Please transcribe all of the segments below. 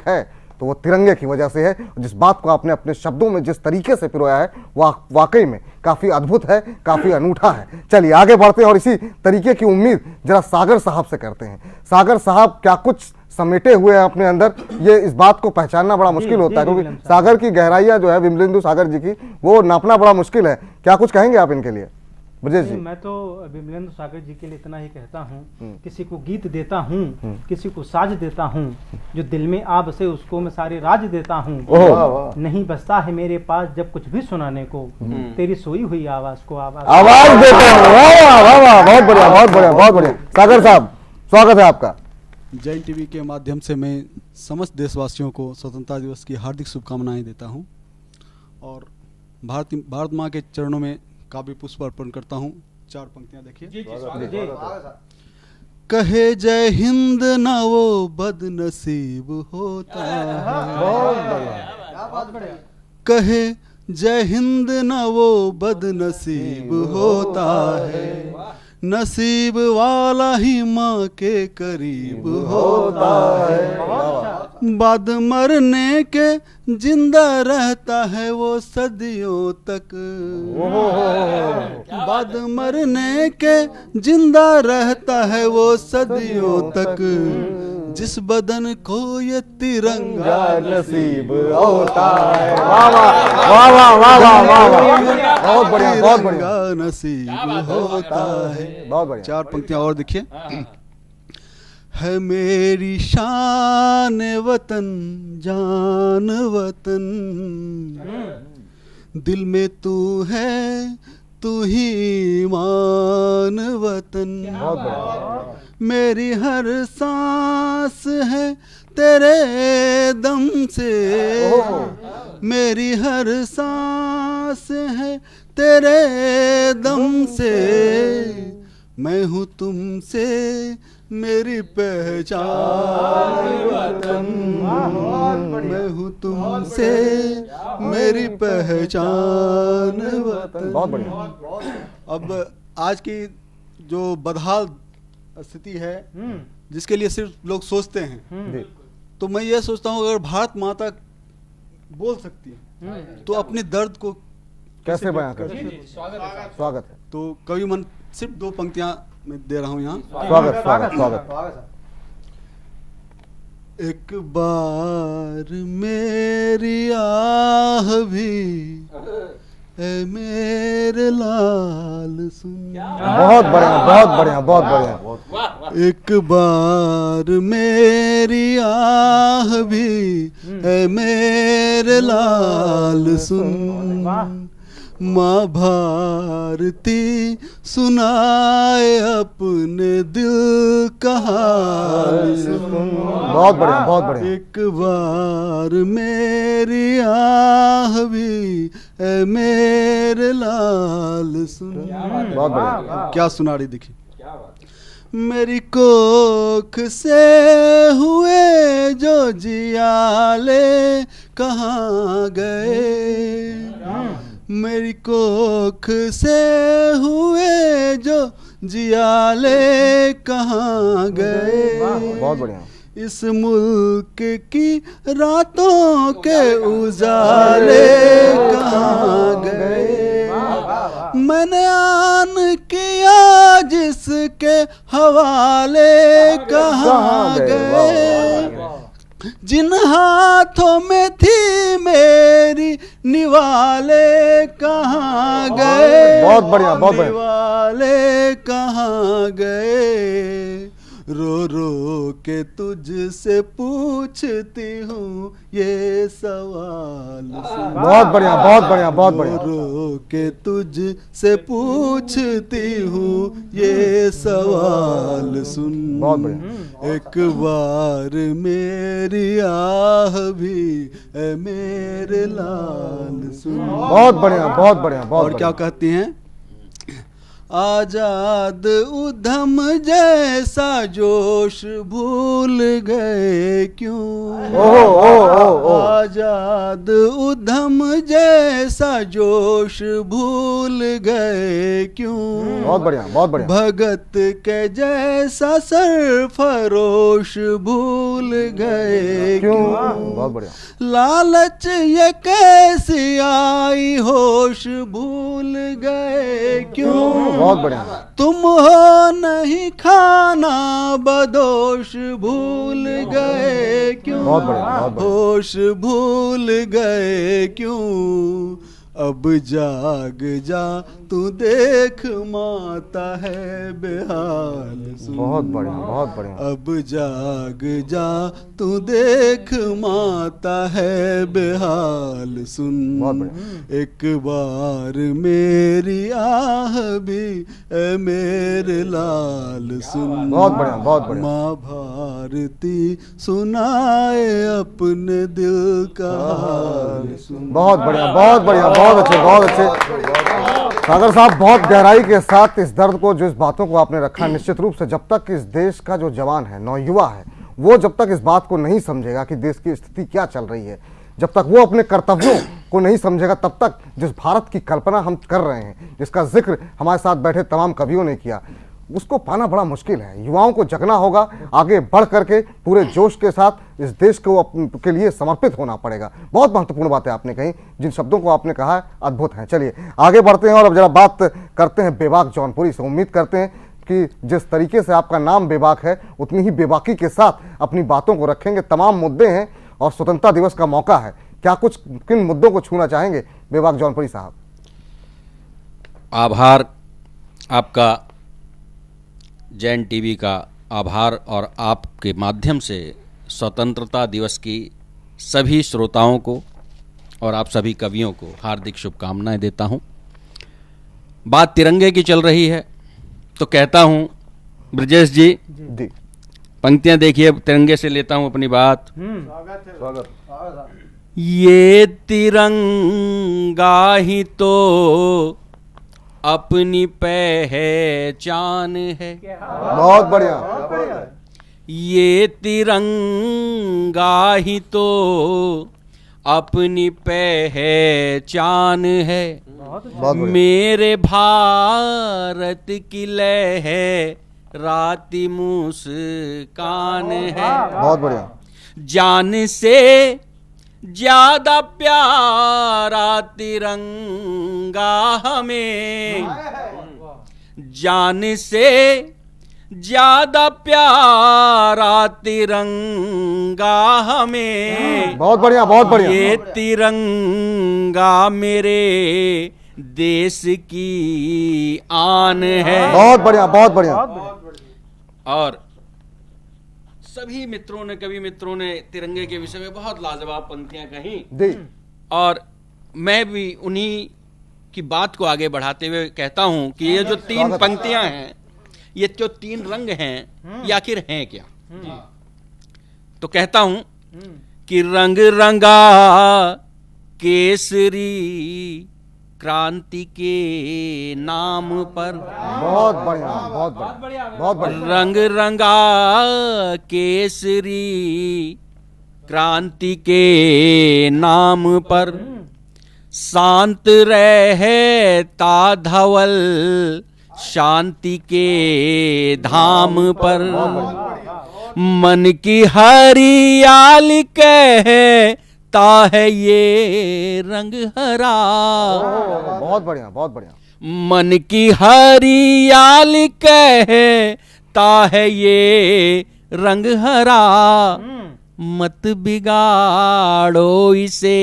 है तो वो तिरंगे की वजह से है। जिस बात को आपने अपने शब्दों में जिस तरीके से पिरोया है वाकई में काफ़ी अद्भुत है, काफ़ी अनूठा है। चलिए आगे बढ़ते हैं और इसी तरीके की उम्मीद जरा सागर साहब से करते हैं। सागर साहब क्या कुछ समेटे हुए हैं अपने अंदर, ये इस बात को पहचानना बड़ा मुश्किल होता है, क्योंकि सागर की गहराइयाँ जो है विमलेंदु सागर जी की, वो नापना बड़ा मुश्किल है। क्या कुछ कहेंगे आप इनके लिए ब्रजेश जी? मैं तो विमलेंद्र सागर जी के लिए इतना ही कहता हूँ, किसी को गीत देता हूँ, किसी को साज देता हूँ, जो दिल में आ बसे उसको मैं सारे राज देता हूँ। नहीं बसता है मेरे पास जब कुछ भी सुनाने को, तेरी सोई हुई आवाज को आवाज देता हूँ। बहुत बढ़िया, बहुत बढ़िया, बहुत बढ़िया। सागर साहब स्वागत है आपका। जैन टीवी के माध्यम से मैं समस्त देशवासियों को स्वतंत्रता दिवस की हार्दिक शुभकामनाएं देता हूं और भारत माँ के चरणों में काव्य पुष्प अर्पण करता हूं। 4 पंक्तियां देखिए। कहे जय हिंद ना वो बदनसीब होता है, कहे जय हिंद ना वो बदनसीब होता है, नसीब वाला ही माँ के करीब होता है। बाद मरने के जिंदा रहता है वो सदियों तक, बाद मरने के जिंदा रहता है वो सदियों तक, जिस बदन को ये तिरंगा नसीब होता है। वाह वाह वाह वाह वाह वाह वाह, बहुत बढ़िया, बहुत बढ़िया, नसीब होता है। बहुत बढ़िया। 4 पंक्तियां और देखिए। है मेरी शान वतन जान वतन, दिल में तू है तू ही ईमान वतन, मेरी हर सांस है तेरे दम से, मेरी हर सांस है तेरे दम से, मैं हूँ तुमसे मेरी पहचान वतन, मैं हूँ तुमसे मेरी पहचान वतन। बहुत बढ़िया। अब आज की जो बदहाल स्थिति है जिसके लिए सिर्फ लोग सोचते हैं, तो मैं ये सोचता हूँ अगर भारत माता बोल सकती है तो अपने दर्द को कैसे बयां कर। स्वागत है। तो कवि मन सिर्फ 2 पंक्तियां मैं दे रहा हूँ यहाँ। स्वागत स्वागत स्वागत। एक बार मेरी आह भी ए मेरे लाल सुन। बहुत बढ़िया, बहुत बढ़िया, बहुत बढ़िया। एक बार मेरी आह भी ए मेरे लाल सुन, माँ भारती सुनाए अपने दिल का हाल सुन। बहुत बढ़िया, बहुत बढ़िया। एक बार मेरी आह भी ए मेरे लाल सुन। बहुत बढ़िया। क्या सुना रही देखिए। मेरी कोख से हुए जो जियाले कहाँ गए, मेरी कोख से हुए जो जियाले कहाँ गए, बहुत बढ़िया। इस मुल्क की रातों के उजाले कहाँ गए, मैंने आन किया जिसके हवाले कहाँ गए, जिन हाथों में थी मेरी निवाले कहाँ गए, बहुत बढ़िया, बहुत बढ़िया। निवाले कहाँ गए, रो रो के तुझसे पूछती हूँ ये सवाल। बहुत बढ़िया, बहुत बढ़िया, बहुत बढ़िया। रो के तुझसे पूछती हूँ ये सवाल सुन। बहुत बढ़िया। एक बार मेरी आह भी ए मेरे लाल सुन। बहुत बढ़िया, बहुत बढ़िया, बहुत। और क्या कहती हैं। आजाद उधम जैसा जोश भूल गए क्यों, ओहो, ओहो, ओहो। आजाद याद उधम जैसा जोश भूल गए क्यों। बहुत बढ़िया, बहुत बढ़िया। भगत के जैसा सरफरोश भूल गए क्यों? क्यों। बहुत बढ़िया। लालच ये कैसी आई होश भूल गए क्यों। बहुत बढ़िया। तुम हो नहीं खाना बदोश भूल गए क्यों। बहुत बढ़िया, बहुत बढ़िया। होश भूल गए क्यों। अब जाग जा तू देख माता है बेहाल सुन। बहुत बढ़िया, बहुत बढ़िया। अब जाग जा तू देख माता है बेहाल सुन। बहुत बढ़िया। एक बार मेरी आह भी ए मेरे लाल सुन। बहुत बढ़िया, बहुत बढ़िया। माँ भारती सुनाए अपने दिल का हाल सुन। बहुत बढ़िया, बहुत बढ़िया, बहुत अच्छे, बहुत अच्छे। सागर साहब, बहुत गहराई के साथ इस दर्द को, जो इस बातों को आपने रखा, निश्चित रूप से जब तक इस देश का जो जवान है, नौयुवा है, वो जब तक इस बात को नहीं समझेगा कि देश की स्थिति क्या चल रही है, जब तक वो अपने कर्तव्यों को नहीं समझेगा, तब तक जिस भारत की कल्पना हम कर रहे हैं, जिसका जिक्र हमारे साथ बैठे तमाम कवियों ने किया, उसको पाना बड़ा मुश्किल है। युवाओं को जगना होगा, आगे बढ़ करके पूरे जोश के साथ इस देश को के लिए समर्पित होना पड़ेगा। बहुत महत्वपूर्ण बातें आपने कही, जिन शब्दों को आपने कहा अद्भुत हैं। चलिए आगे बढ़ते हैं और अब जरा बात करते हैं बेबाक जौनपुरी से। उम्मीद करते हैं कि जिस तरीके से आपका नाम बेबाक है, उतनी ही बेबाकी के साथ अपनी बातों को रखेंगे। तमाम मुद्दे हैं और स्वतंत्रता दिवस का मौका है, क्या कुछ किन मुद्दों को छूना चाहेंगे बेबाक जौनपुरी साहब? आभार आपका, जैन टीवी का आभार, और आपके माध्यम से स्वतंत्रता दिवस की सभी श्रोताओं को और आप सभी कवियों को हार्दिक शुभकामनाएं देता हूं। बात तिरंगे की चल रही है तो कहता हूं, ब्रजेश जी जी, पंक्तियां देखिए, तिरंगे से लेता हूं अपनी बात। स्वागत। ये तिरंगा ही तो अपनी पहचान है। बहुत बढ़िया। ये तिरंगा ही तो अपनी पहचान है। बहुत बढ़िया। मेरे भारत की लहराती मुस्कान है। बहुत बढ़िया। जान से ज्यादा प्यारा तिरंगा हमें, जान से ज्यादा प्यारा तिरंगा हमें। बहुत बढ़िया, बहुत बढ़िया। ये तिरंगा मेरे देश की आन है। बहुत बढ़िया, बहुत बढ़िया। और सभी मित्रों ने, कवि मित्रों ने तिरंगे के विषय में बहुत लाजवाब पंक्तियां कही, जी, और मैं भी उन्हीं की बात को आगे बढ़ाते हुए कहता हूं कि ये जो तीन पंक्तियां हैं, ये जो तीन रंग हैं, ये आखिर हैं क्या? तो कहता हूं कि रंग रंगा केसरी क्रांति के नाम पर। बहुत बढ़िया, बहुत बढ़िया, बहुत बढ़िया। रंग रंगा केसरी क्रांति के नाम पर, शांत रहता धवल शांति के धाम पर। मन की हरियाली कहता है ये रंग हरा। बहुत बढ़िया, बहुत बढ़िया। मन की हरियाली कहता है ये रंग हरा। मत बिगाड़ो इसे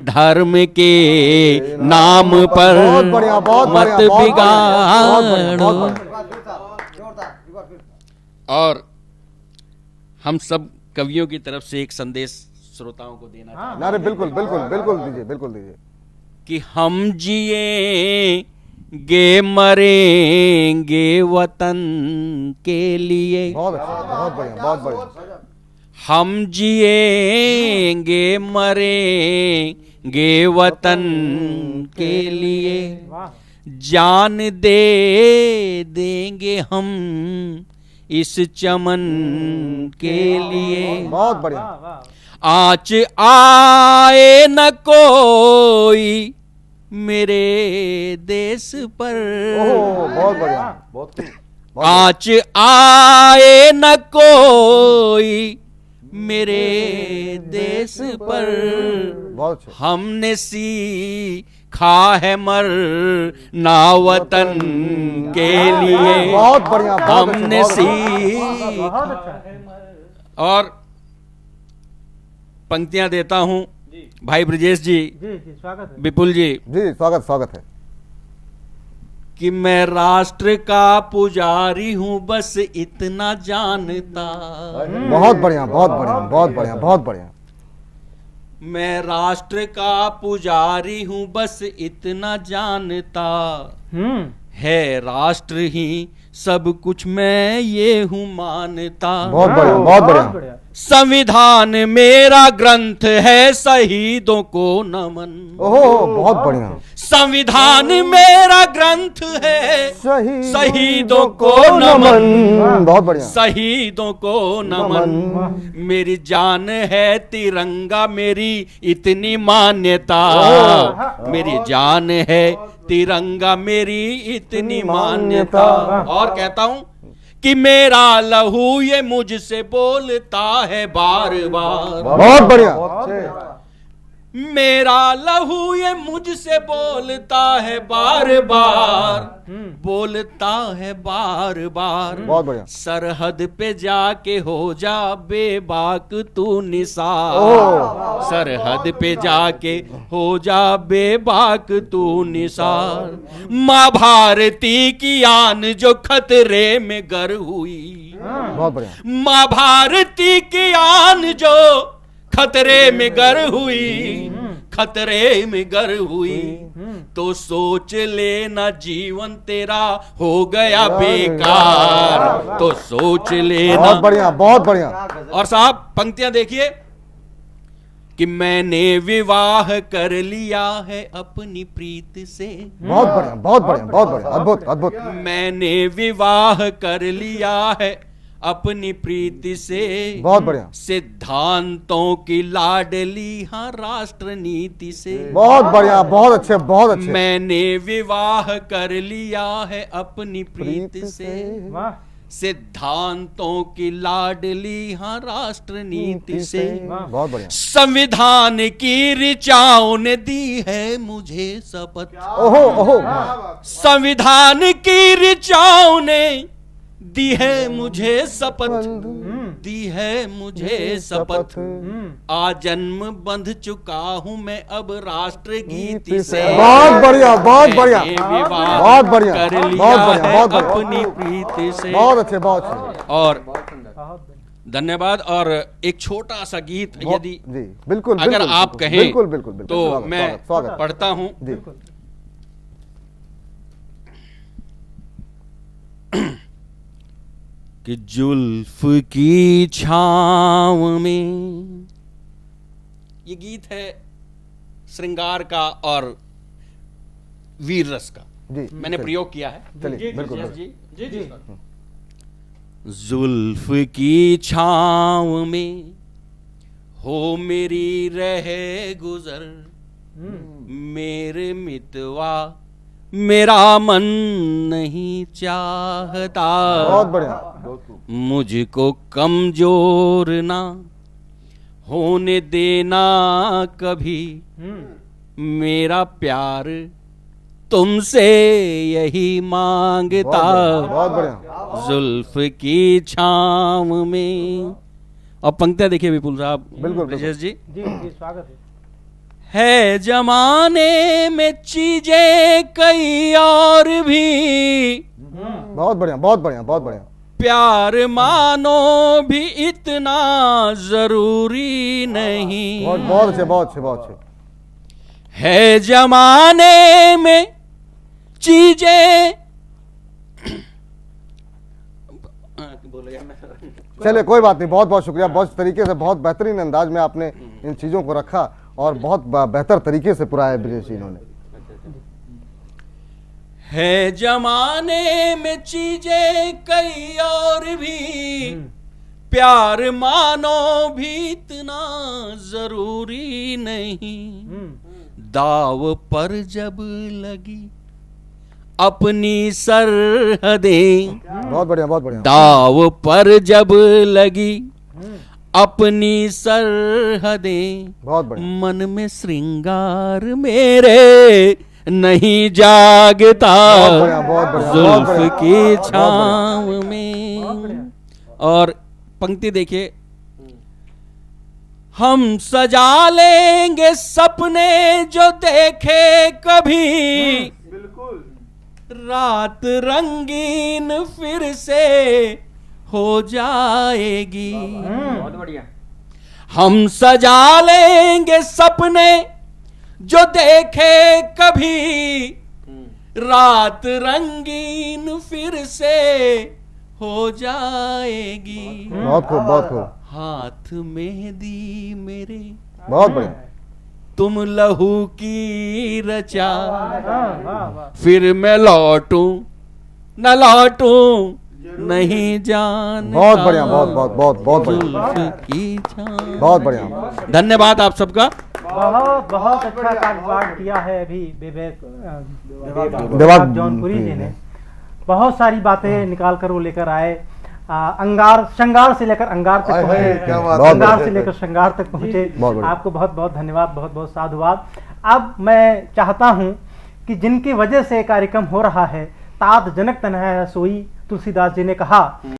धर्म के नाम पर। बहुत बढ़िया, बहुत बढ़िया, मत बहुत बिगाड़ो। बढ़िया। और हम सब कवियों की तरफ से एक संदेश श्रोताओं को देना चाहते अरे बिल्कुल बिल्कुल बिल्कुल दीजिए, बिल्कुल दीजिए। कि हम जिएंगे मरेंगे वतन के लिए। बहुत अच्छा, बहुत बढ़िया, बहुत बढ़िया। हम जिएंगे मरेंगे वतन के लिए, जान दे देंगे हम इस चमन के लिए। बहुत बढ़िया। आँच आए न कोई मेरे देश पर, ओहो, बहुत बढ़िया, बहुत खूब। आँच आए न कोई मेरे देश पर, बहुत अच्छा। हमने सीखा है मर ना वतन के लिए, बहुत बढ़िया, बहुत अच्छे, हमने बहुत बढ़िया। सीखा है मर। और पंक्तियां देता हूं भाई ब्रजेश जी, जी स्वागत है। विपुल जी, जी स्वागत स्वागत है। कि मैं राष्ट्र का पुजारी हूं बस इतना जानता, बहुत बढ़िया, बहुत बढ़िया, बहुत बढ़िया, बहुत बढ़िया। मैं राष्ट्र का पुजारी हूं बस इतना जानता, है राष्ट्र ही सब कुछ मैं ये हूं मानता। बहुत बढ़िया, बहुत बढ़िया। संविधान मेरा ग्रंथ है शहीदों को नमन, ओहो, बहुत बढ़िया। संविधान मेरा ग्रंथ है शहीदों को नमन, बहुत बढ़िया। शहीदों को नमन, मेरी जान है तिरंगा मेरी इतनी मान्यता, मेरी जान है तिरंगा मेरी इतनी मान्यता। और कहता हूं कि मेरा लहू ये मुझसे बोलता है बार बार, बहुत बढ़िया। मेरा लहू ये मुझसे बोलता है बार बार, बोलता है बार बार। बहुत बढ़िया। सरहद पे जाके हो जा बेबाक तू निसार, सरहद पे जाके हो जा बेबाक तू निसार। माँ भारती की आन जो खतरे में गर हुई, बहुत बढ़िया। माँ भारती की आन जो खतरे में गर हुई, खतरे में गर हुई, तो सोच लेना जीवन तेरा हो गया बेकार, तो सोच लेना। बहुत बढ़िया, बहुत बढ़िया। और साहब पंक्तियां देखिए कि मैंने विवाह कर लिया है अपनी प्रीत से, बहुत बढ़िया, बहुत बढ़िया, बहुत बढ़िया, अद्भुत अद्भुत। मैंने विवाह कर लिया है अपनी प्रीति से, बहुत बढ़िया। सिद्धांतों की लाडली हाँ राष्ट्र नीति से, बहुत बढ़िया, बहुत अच्छे, बहुत अच्छे। मैंने विवाह कर लिया है अपनी प्रीति से, सिद्धांतों की लाडली हाँ राष्ट्र नीति से, बहुत बढ़िया। संविधान की ऋचाओं ने दी है मुझे शपथ, ओहो ओहो, संविधान की ऋचाओं ने दी है मुझे शपथ, दी है मुझे शपथ, आजन्म बंध चुका हूं मैं अब राष्ट्र गीत से। बहुत बढ़िया, बहुत बढ़िया, विवाह बहुत बढ़िया, कर बहुत लिया बढ़िया, है बहुत बढ़िया, अपनी प्रीति से। बहुत अच्छे, बहुत अच्छे। और धन्यवाद। और एक छोटा सा गीत यदि जी बिल्कुल, अगर बिल्कुल, आप बिल्कुल, कहें बिल्कुल बिल्कुल बिल्कुल, तो स्वागत, मैं स्वागत, स्वागत। पढ़ता हूं जी। कि जुल्फ की छाव में, ये गीत है श्रृंगार का और वीर रस का, जी मैंने प्रयोग किया है। चलिए, बिल्कुल, जी। जुल्फ की छाव में हो मेरी रहे गुजर, मेरे मितवा मेरा मन नहीं चाहता, बहुत बढ़िया। मुझको कमजोर ना होने देना कभी, मेरा प्यार तुमसे यही मांगता, बहुत बढ़िया। जुल्फ की छाव में। अब पंक्तियां देखिए विपुल साहब, बिल्कुल, ब्रजेश जी। जी स्वागत है जमाने में चीजें कई और भी, बहुत बढ़िया, बहुत बढ़िया, बहुत बढ़िया। प्यार मानो भी इतना जरूरी नहीं, बहुत बहुत अच्छे, बहुत अच्छे, बहुत अच्छे। है जमाने में चीजें चलिए कोई बात नहीं, बहुत बहुत शुक्रिया। बहुत तरीके से, बहुत बेहतरीन अंदाज में आपने इन चीजों को रखा और बहुत बेहतर तरीके से पुराया ब्रजेश जी इन्होंने। है जमाने में चीजें कई और भी, प्यार मानो भी इतना जरूरी नहीं, दाव पर जब लगी अपनी सरहदें, बहुत बढ़िया, बहुत बढ़िया। दाव पर जब लगी अपनी सरहदें, बहुत बढ़िया। मन में श्रृंगार मेरे नहीं जागता, बहुत बढ़िया, बहुत बढ़िया, बहुत जुल्फ बढ़िया, की बहुत छांव में। और पंक्ति देखिए, हम सजा लेंगे सपने जो देखे कभी, रात रंगीन फिर से हो जाएगी। बहुत बढ़िया। हम सजा लेंगे सपने जो देखे कभी, रात रंगीन फिर से हो जाएगी। बहुत खूब, बहुत खूब, हाथ मेहंदी मेरे बहुत बढ़िया। तुम लहू की रचा, वाह वाह। फिर मैं लौटूं न लौटूं नहीं जानता, बहुत बढ़िया, बहुत बहुत बहुत बहुत बढ़िया, जुल्फ की छांव। बहुत बढ़िया। धन्यवाद आप सबका। बहुत बहुत अच्छा काव्यपाठ किया है अभी विवेक देवाग जौनपुरी जी ने। बहुत सारी बातें निकाल कर वो लेकर आए। अंगार श्रृंगार से लेकर अंगार तक क्या पहुंचे, बात है। अंगार से लेकर श्रृंगार तक पहुंचे। बहुत बढ़िया। आपको बहुत बहुत धन्यवाद, बहुत बहुत साधुवाद। अब मैं चाहता हूं कि जिनकी वजह से कार्यक्रम हो रहा है, तात जनक तनह है सोई, तुलसीदास जी ने कहा